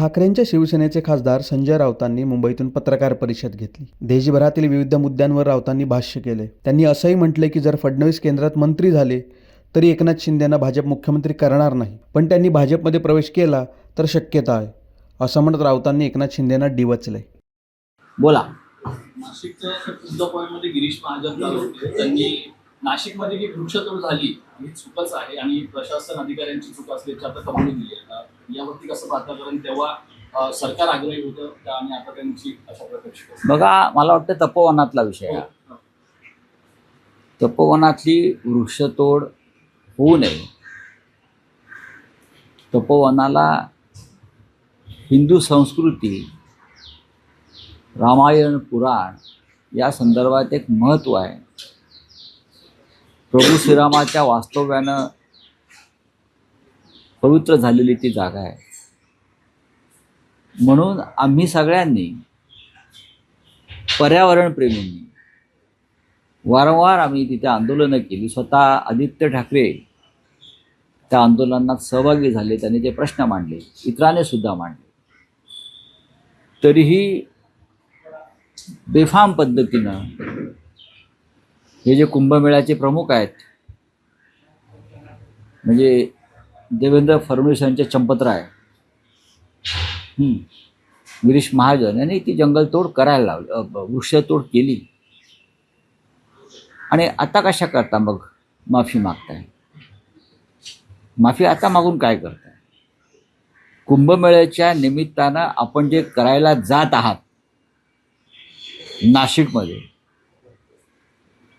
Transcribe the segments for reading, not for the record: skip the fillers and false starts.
ठाकरेंच्या शिवसेनेचे खासदार संजय राऊतांनी मुंबईतून पत्रकार परिषद घेतली। देशभरातील विविध मुद्द्यांवर राऊतांनी भाष्य केले। त्यांनी असंही म्हटले की जर फडणवीस केंद्रात मंत्री झाले तरी एकनाथ शिंदेंना भाजप मुख्यमंत्री करणार नाही, पण त्यांनी भाजपमध्ये प्रवेश केला तर शक्यता आहे, असं म्हणत राऊतांनी एकनाथ शिंदेंना डिवचले। बोला। नाशिकच्या पॉईंटमध्ये गिरीश महाजन चालू होते, त्यांनी नाशिकमध्ये जी वृक्षतोड झाली ही चूकच आहे आणि प्रशासन अधिकाऱ्यांची चूक असल्याची आता कबुली दिली आहे। यावरती कसं पाहता, कारण तेव्हा सरकार आग्रही होतं आणि आता त्यांची अशा प्रकारची बघा, मला वाटतं तपोवनातला विषय आहे। तपोवनातली वृक्षतोड होऊ नये। तपोवनाला हिंदू संस्कृती, रामायण, पुराण या संदर्भात एक महत्त्व आहे। प्रभू श्रीरामाच्या वास्तव्यानं पवित्र झालेली ती जागा आहे, म्हणून आम्ही सगळ्यांनी, पर्यावरणप्रेमींनी वारंवार आम्ही तिथे आंदोलनं केली। स्वतः आदित्य ठाकरे त्या आंदोलनात सहभागी झाले, त्यांनी ते प्रश्न मांडले, इतरांनी सुद्धा मांडले। तरीही बेफाम पद्धतीनं हे जे कुंभमेळ्याचे प्रमुख आहेत, म्हणजे देवेंद्र फडणवीस यांचे चंपतराय, गिरीश महाजन यांनी ती जंगलतोड करायला लावली, वृक्षतोड केली। आणि आता कशा करता मग माफी मागताय? माफी आता मागून काय करताय? कुंभमेळ्याच्या निमित्तानं आपण जे करायला जात आहात नाशिकमध्ये,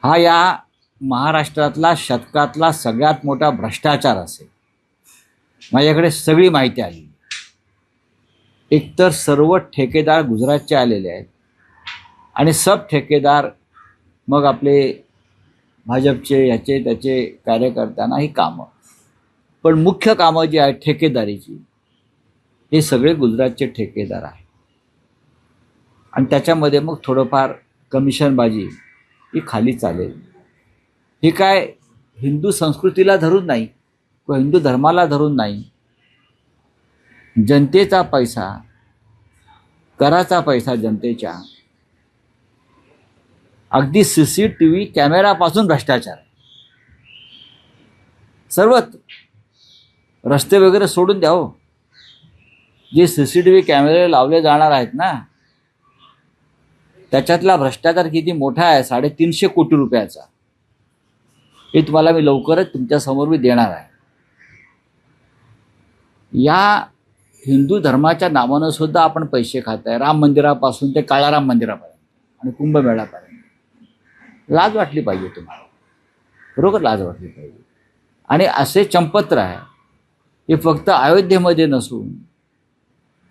हा या महाराष्ट्रातला शतकातला सगळ्यात मोठा भ्रष्टाचार असेल। माझ्याकडे सगळी माहिती आली। एकतर सर्व ठेकेदार गुजरातचे आलेले आहेत आणि सब ठेकेदार मग आपले भाजपचे ह्याचे त्याचे कार्यकर्त्यांना ही कामं, पण मुख्य कामं जी आहेत ठेकेदारीची, हे सगळे गुजरातचे ठेकेदार आहेत। आणि त्याच्यामध्ये मग थोडंफार कमिशनबाजी ही खाली चालेल। हे काय हिंदू संस्कृतीला धरून नाही किंवा हिंदू धर्माला धरून नाही। जनतेचा पैसा, कराचा पैसा जनतेच्या, अगदी CCTV कॅमेरापासून भ्रष्टाचार आहे सर्वत्र। रस्ते वगैरे सोडून द्या हो, जे CCTV कॅमेरे लावले जाणार आहेत ना, त्याच्यातला भ्रष्टाचार किती मोठा आहे, 350 कोटी रुपयाचा, हे तुम्हाला मी लवकरच तुमच्यासमोर मी देणार आहे। या हिंदू धर्माच्या नावानं सुद्धा आपण पैसे खात आहे, राम मंदिरापासून ते काळाराम मंदिरापर्यंत आणि कुंभमेळ्यापर्यंत। लाज वाटली पाहिजे तुम्हाला, बरोबर, लाज वाटली पाहिजे। आणि असे चंपतराय हे फक्त अयोध्येमध्ये नसून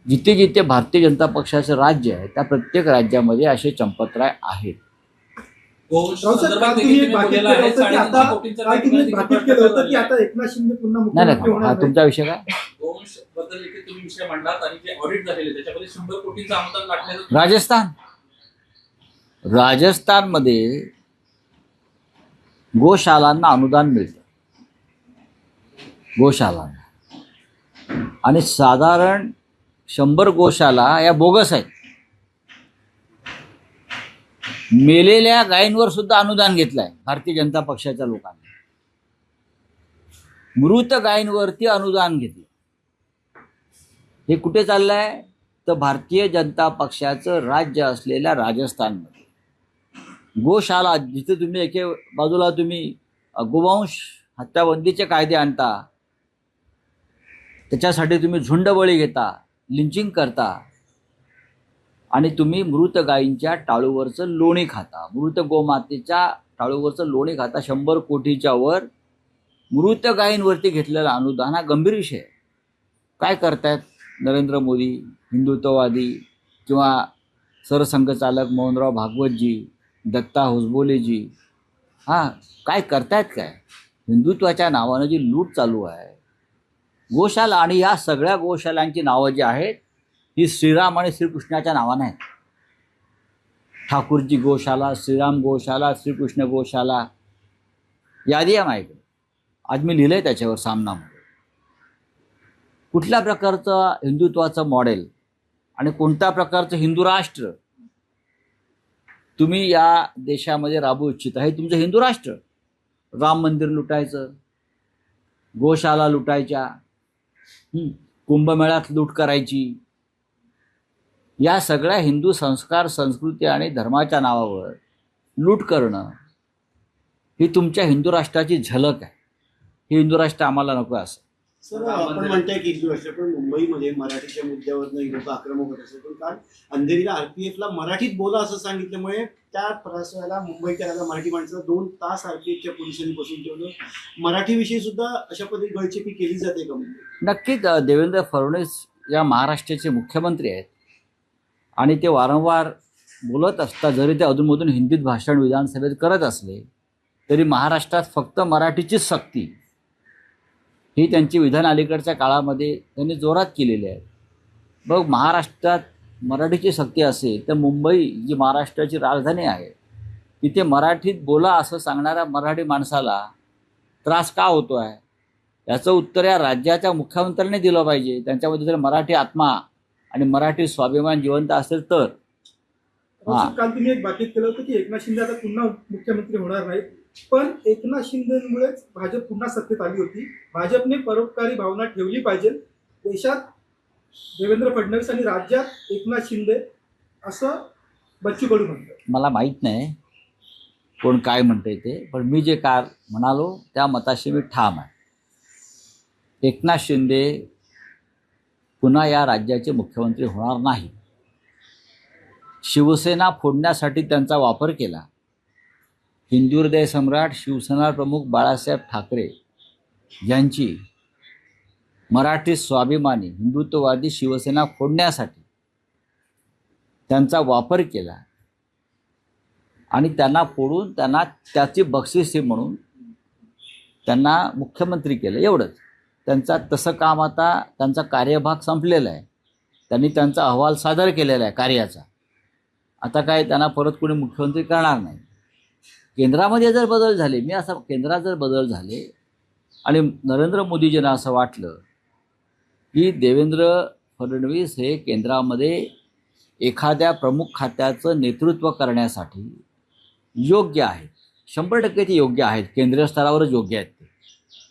जिथे जिथे भारतीय जनता पक्षाचं राज्य आहे त्या प्रत्येक राज्यामध्ये असे चंपतराय आहेत। नाही, हा तुमचा विषय काय? राजस्थानमध्ये गोशालांना अनुदान मिळतं, गोशालांना, आणि साधारण 100 गोशाला या बोगस आहेत। मेलेल्या गायींवर सुद्धा अनुदान घेतलंय भारतीय जनता पक्षाच्या लोकांनी, मृत गायींवरती अनुदान घेतलं। हे कुठे चाललंय? तर भारतीय जनता पक्षाचं राज्य असलेल्या राजस्थानमध्ये गोशाला, जिथे तुम्ही एके बाजूला तुम्ही गोवंश हत्याबंदीचे कायदे आणता, त्याच्यासाठी तुम्ही झुंडबळी घेता, लिंचिंग करता, आणि तुम्ही मृत गायींच्या टाळूवरचं लोणी खाता, मृत गोमातेच्या टाळूवरचं लोणी खाता। 100 कोटीच्या वर मृत गायींवरती घेतलेला अनुदान हा गंभीर विषय आहे। काय करतायत नरेंद्र मोदी, हिंदुत्ववादी किंवा सरसंघचालक मोहनराव भागवतजी, दत्ता होसबोलेजी, काय करतायत? काय हिंदुत्वाच्या नावानं जी लूट चालू आहे, गोशाला, आणि या सगळ्या गोशालांची नावं जी आहेत ही श्रीराम आणि श्रीकृष्णाच्या नावानं आहेत। ठाकूरजी गोशाला, श्रीराम गोशाला, श्रीकृष्ण गोशाला, यादी आहे माझ्याकडे, आज मी लिहिलंय त्याच्यावर सामनामध्ये। कुठल्या प्रकारचं हिंदुत्वाचं मॉडेल आणि कोणत्या प्रकारचं हिंदू राष्ट्र तुम्ही या देशामध्ये राबवू इच्छिता, हे तुमचं हिंदू राष्ट्र. राम मंदिर लुटायचं, गोशाला लुटायच्या, कुंभमेळ्यात लूट करायची, या सगळ्या हिंदू संस्कार, संस्कृती आणि धर्माच्या नावावर लूट करणं ही तुमच्या हिंदू राष्ट्राची झलक आहे. ही हिंदू राष्ट्र आम्हाला नको असं. सर, आपण म्हणताय की हिंदू राष्ट्र, पण मुंबईमध्ये मराठीच्या मुद्द्यावरनं लोक आक्रमक होत असतात. पण काल अंधेरीला आरपीएफला मराठीत बोला असं सांगितल्यामुळे त्या प्रवासाला मुंबईकराला, मराठी माणसाला 2 तास आरपीएफच्या पोलिसांनी बसून ठेवलं. मराठीविषयी सुद्धा अशा पद्धती गळचेपी केली जाते का? नक्कीच देवेंद्र फडणवीस या महाराष्ट्राचे मुख्यमंत्री आहेत आणि ते वारंवार बोलत असतात. जरी ते अधूनमधून हिंदीत भाषण विधानसभेत करत असले तरी महाराष्ट्रात फक्त मराठीचीच सक्ती ही त्यांची विधान अलीकडच्या काळामध्ये त्यांनी जोरात केलेली आहे. बघ, महाराष्ट्रात मराठीची सक्ती असेल तर मुंबई जी महाराष्ट्राची राजधानी आहे तिथे मराठीत बोला असं सांगणाऱ्या मराठी माणसाला त्रास का होतो आहे याचं उत्तर या राज्याच्या मुख्यमंत्र्यांनी दिलं पाहिजे. त्यांच्यामध्ये जर मराठी आत्मा आणि मराठी स्वाभिमान जिवंत असेल तर. काल तुम्ही एक बातमीत केलं होतं की एकनाथ शिंदे आता पुन्हा मुख्यमंत्री होणार नाहीत, पण एकनाथ शिंदेमुळेच भाजप पुन्हा सत्तेत आली होती. भाजपने परोपकारी भावना ठेवली पाहिजे देशात देवेंद्र फडणवीस आणि राज्यात एकनाथ शिंदे, असं बच्चू कडू म्हणतात. मला माहीत नाही कोण काय म्हणते ते, पण मी जे काल म्हणालो त्या मताशी मी ठाम आहे. एकनाथ शिंदे पुन्हा या राज्याचे मुख्यमंत्री होणार नाही. शिवसेना फोडण्यासाठी त्यांचा वापर केला. हिंदू हृदय सम्राट शिवसेना प्रमुख बाळासाहेब ठाकरे यांची मराठी स्वाभिमानी हिंदुत्ववादी शिवसेना फोडण्यासाठी त्यांचा वापर केला आणि त्यांना फोडून त्यांना त्याची बक्षिसी म्हणून त्यांना मुख्यमंत्री केलं. एवढंच. त्यांचा तसं काम, आता त्यांचा कार्यभाग संपलेला आहे. त्यांनी त्यांचा अहवाल सादर केलेला आहे कार्याचा. आता काय त्यांना परत कोणी मुख्यमंत्री करणार नाही. केंद्रामध्ये जर बदल झाले, केंद्रात जर बदल झाले आणि नरेंद्र मोदीजींना असं वाटलं की देवेंद्र फडणवीस हे केंद्रामध्ये एखाद्या प्रमुख खात्याचं नेतृत्व करण्यासाठी योग्य आहे, 100% ते योग्य आहेत, केंद्रीय स्तरावरच योग्य आहेत ते.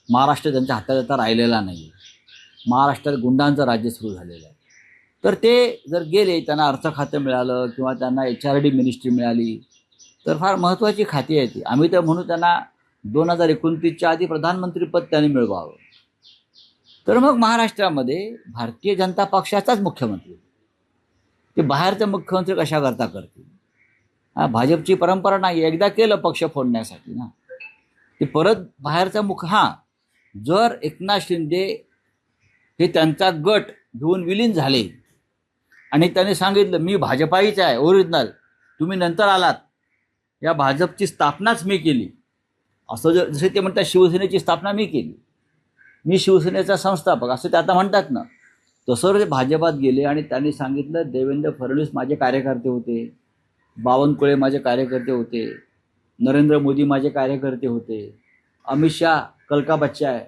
महाराष्ट्र त्यांच्या हातात आता राहिलेला नाही. महाराष्ट्रात गुंडांचं राज्य सुरू झालेलं आहे. तर ते जर गेले, त्यांना अर्थ खातं मिळालं किंवा त्यांना HRD मिनिस्ट्री मिळाली तर फार महत्त्वाची खाती आहे ती. आम्ही तर म्हणू त्यांना 2029च्या आधी प्रधानमंत्रीपद त्यांनी मिळवावं. तर मग महाराष्ट्रामध्ये भारतीय जनता पक्षाचाच मुख्यमंत्री, ते बाहेरचे मुख्यमंत्री कशा करता करतील? भाजपची परंपरा नाही. एकदा केलं पक्ष फोडण्यासाठी ना, ते परत बाहेरचा जर एकनाथ शिंदे हे त्यांचा गट घेऊन विलीन झाले आणि त्यांनी सांगितलं मी भाजपाईच आहे ओरिजिनल, तुम्ही नंतर आलात, या भाजपची स्थापनाच मी केली, असं जसे ते म्हणतात शिवसेनेची स्थापना मी केली, मी शिवसेनेचा संस्थापक, असं ते आता म्हणतात ना, तसं ते भाजपात गेले आणि त्यांनी सांगितलं देवेंद्र फडणवीस माझे कार्यकर्ते होते, बावनकुळे माझे कार्यकर्ते होते, नरेंद्र मोदी माझे कार्यकर्ते होते, अमित शाह कलका बच्चा आहे,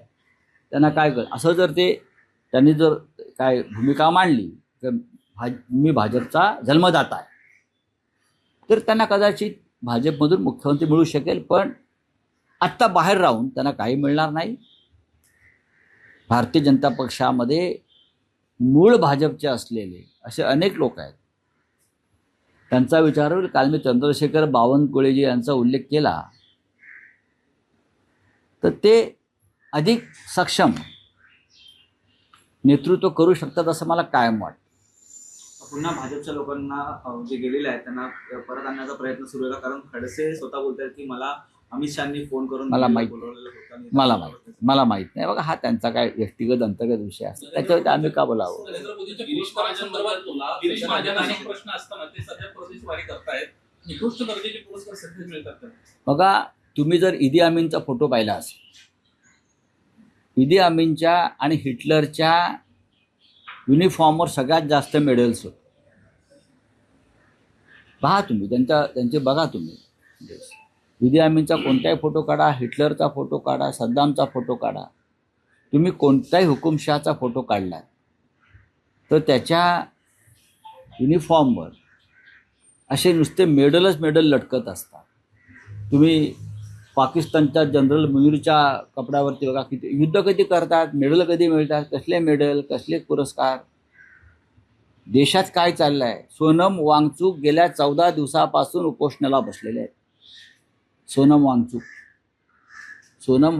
त्यांना काय कर, असं जर त्यांनी जर काय भूमिका मांडली तर मी भाजपचा जन्मदाता आहे, तर त्यांना कदाचित भाजपमधून मुख्यमंत्री मिळू शकेल. पण आत्ता बाहेर राहून त्यांना काही मिळणार नाही. भारतीय जनता पक्षामध्ये मूळ भाजपचे असलेले असे अनेक लोक आहेत, त्यांचा विचार होईल. काल मी चंद्रशेखर बावनकुळेजी यांचा उल्लेख केला, तर ते अधिक सक्षम नेतृत्व करू शकतात असं मला कायम वाटतं. पुन्हा भाजपच्या लोकांना जे गेलेले आहेत त्यांना परत आणण्याचा प्रयत्न सुरू आहे, कारण खडसे स्वतः बोलतात की मला अमित शहानी फोन करून मला माहित नाही. बघा, हा त्यांचा काय व्यक्तिगत अंतर्गत विषय असतो, त्याच्यावर आम्ही का बोलावं. नरेंद्र मोदींच्या गिरीश महाजनांसंदर्भात गिरीश महाजनांचे प्रश्न असताना ते सध्या प्रदेशवारी करतायत, निकृष्ट दर्जाचे पुरस्कार सध्या मिळतात. बघा, तुम्ही जर ईदी अमीनचा फोटो पाहिला असेल, ईदी अमीनच्या आणि हिटलरच्या युनिफॉर्मवर सगळ्यात जास्त मेडल्स होते. पहा तुम्ही त्यांचे बघा तुम्ही, ईदी अमीनचा कोणताही फोटो काढा, हिटलरचा फोटो काढा, सद्दामचा फोटो काढा, तुम्ही कोणत्याही हुकुमशहाचा फोटो काढला तर त्याच्या युनिफॉर्मवर असे नुसते मेडल लटकत असतात. तुम्ही पाकिस्तानच्या जनरल मुनीरच्या कपड्यावरती बघा, किती युद्ध कधी करतात, मेडल कधी मिळतात, कसले मेडल, कसले पुरस्कार. देशात काय चाललं आहे? सोनम वांगचूक गेल्या 14 दिवसापासून उपोषणाला बसलेले आहेत. सोनम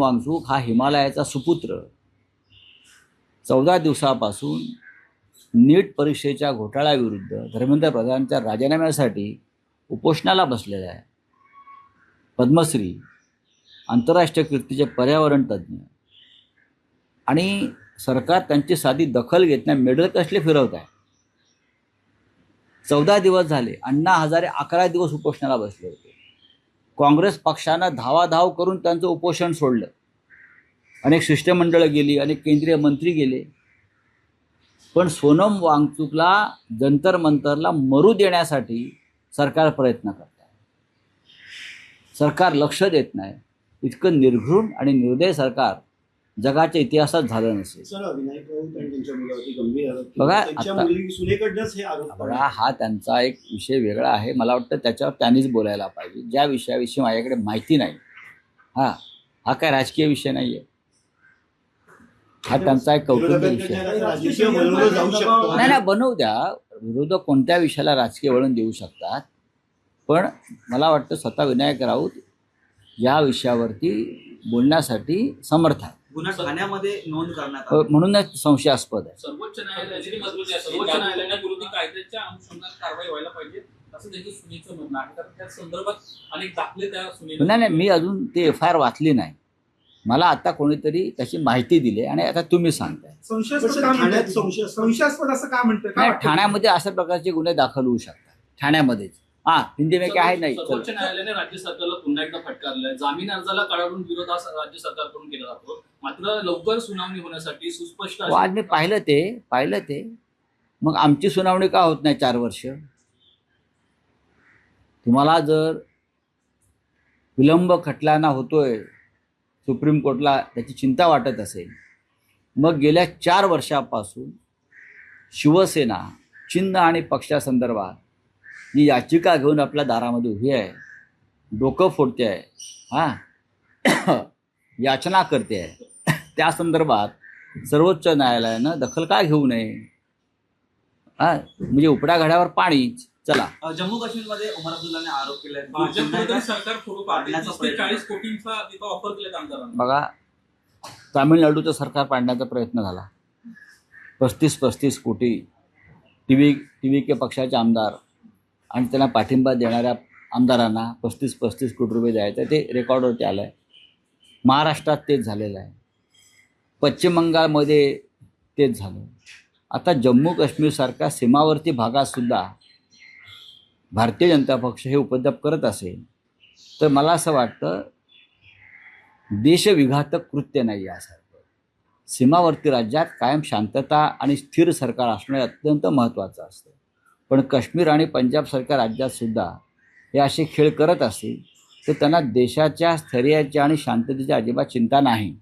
वांगचूक हा हिमालयाचा सुपुत्र 14 दिवसापासून नीट परीक्षेच्या घोटाळ्याविरुद्ध धर्मेंद्र प्रधानच्या राजीनाम्यासाठी उपोषणाला बसलेला आहे. पद्मश्री, आंतरराष्ट्रीय कीर्तीचे पर्यावरण तज्ज्ञ, आणि सरकार त्यांची साधी दखल घेत नाही. मेडल कसले फिरवत आहे? 14 दिवस झाले. अण्णा हजारे 11 दिवस उपोषणाला बसले होते. काँग्रेस पक्षानं धावाधाव करून त्यांचं उपोषण सोडलं. अनेक शिष्टमंडळं गेली, अनेक केंद्रीय मंत्री गेले. पण सोनम वांगचूकला जंतर मंतरला मरू देण्यासाठी सरकार प्रयत्न करत आहे. सरकार लक्ष देत नाही. इतकं निर्घृण आणि निर्दय सरकार जगाच्या इतिहासात झालं नसेल. सर, विनायक राऊत आणि त्यांच्या मुलावरती गंभीर आरोप केले. बघा, त्यांच्या आता- मुली सुनेकडनंच हे आरोप बघा, हा त्यांचा एक विषय वेगळा आहे. मला वाटतं त्याच्यावर त्यांनीच बोलायला पाहिजे. ज्या विषयाविषयी माझ्याकडे माहिती नाही, हा काय राजकीय विषय नाही आहे. हा त्यांचा एक कौटुंबिक विषय आहे. राजकीय बनवलं जाऊ शकतं. नाही बनवू द्या. विरोधक कोणत्या विषयाला राजकीय वळण देऊ शकतात. पण मला वाटतं स्वतः विनायक राऊत या विषयावरती बोलण्यासाठी समर्थ आहे. गुन्हा ठाण्यामध्ये नोंद करण्यात आली. म्हणूनच संशयास्पद आहे. सर्वोच्च न्यायालयाने विरोधी कायद्याच्या अनुषंगाने कारवाई व्हायला पाहिजे असं देखील सुनेचं म्हणणं आहे. कारण त्या संदर्भात अनेक दाखले त्या सुनेने नाही, मी अजून ते FIR वाचली नाही. मला आता कोणीतरी त्याची माहिती दिली आणि आता तुम्ही सांगताय. संशयास्पद का ठाण्यात म्हणताय? संशयास्पद असं का म्हणताय? नाही, ठाण्यामध्ये अशा प्रकारचे गुन्हे दाखल होऊ शकतात. ठाण्यामध्येच हिंदी में काय आहे नाही. सर्वोच्च न्यायालयाने राज्य सरकारला पुन्हा एकदा फटकारलंय. जामीन अर्जाला काढून विरोध हा राज्य सरकारकडून केला जातो. मात्र लवकर सुनावणी होण्यासाठी सुस्पष्ट अशी- आज मी पाहिलं ते मग आमची सुनावणी का होत नाही 4 वर्ष? तुम्हाला जर विलंब खटल्याना होतोय सुप्रीम कोर्टला, त्याची चिंता वाटत असेल, मग गेल्या 4 वर्षापासून शिवसेना चिन्ह आणि पक्षासंदर्भात जी याचिका घेऊन आपल्या दारामध्ये उभी आहे, डोकं फोडते आहे, याचना करते आहे, त्या संदर्भात सर्वोच्च न्यायालयानं दखल का घेऊ नये? म्हणजे उपड्या घड्यावर पाणीच. चला, जम्मू काश्मीरमध्ये उमर अब्दुल्लाने आरोप केले भाजपमध्ये तरी सरकार फोडू पाडण्याचा 40 कोटींचा तिथं ऑफर केलेत आमदारांना. बघा, तामिळनाडूचं सरकार पाडण्याचा प्रयत्न झाला. 35 कोटी टी के पक्षाचे आमदार आणि त्यांना पाठिंबा देणाऱ्या आमदारांना 35 कोटी रुपये द्यायचं, ते रेकॉर्डवरती आलं आहे. महाराष्ट्रात तेच झालेलं आहे. पश्चिम बंगालमध्ये तेच झालं. आता जम्मू काश्मीरसारख्या सीमावर्ती भागातसुद्धा भारतीय जनता पक्ष हे उपद्रव करत असेल तर मला असं वाटतं देशविघातक कृत्य नाही यासारखं. सीमावर्ती राज्यात कायम शांतता आणि स्थिर सरकार असणे अत्यंत महत्त्वाचं असतं. पण काश्मीर आणि पंजाबसारख्या राज्यातसुद्धा हे असे खेळ करत असतील तर त्यांना देशाच्या स्थैर्याची आणि शांततेची अजिबात चिंता नाही.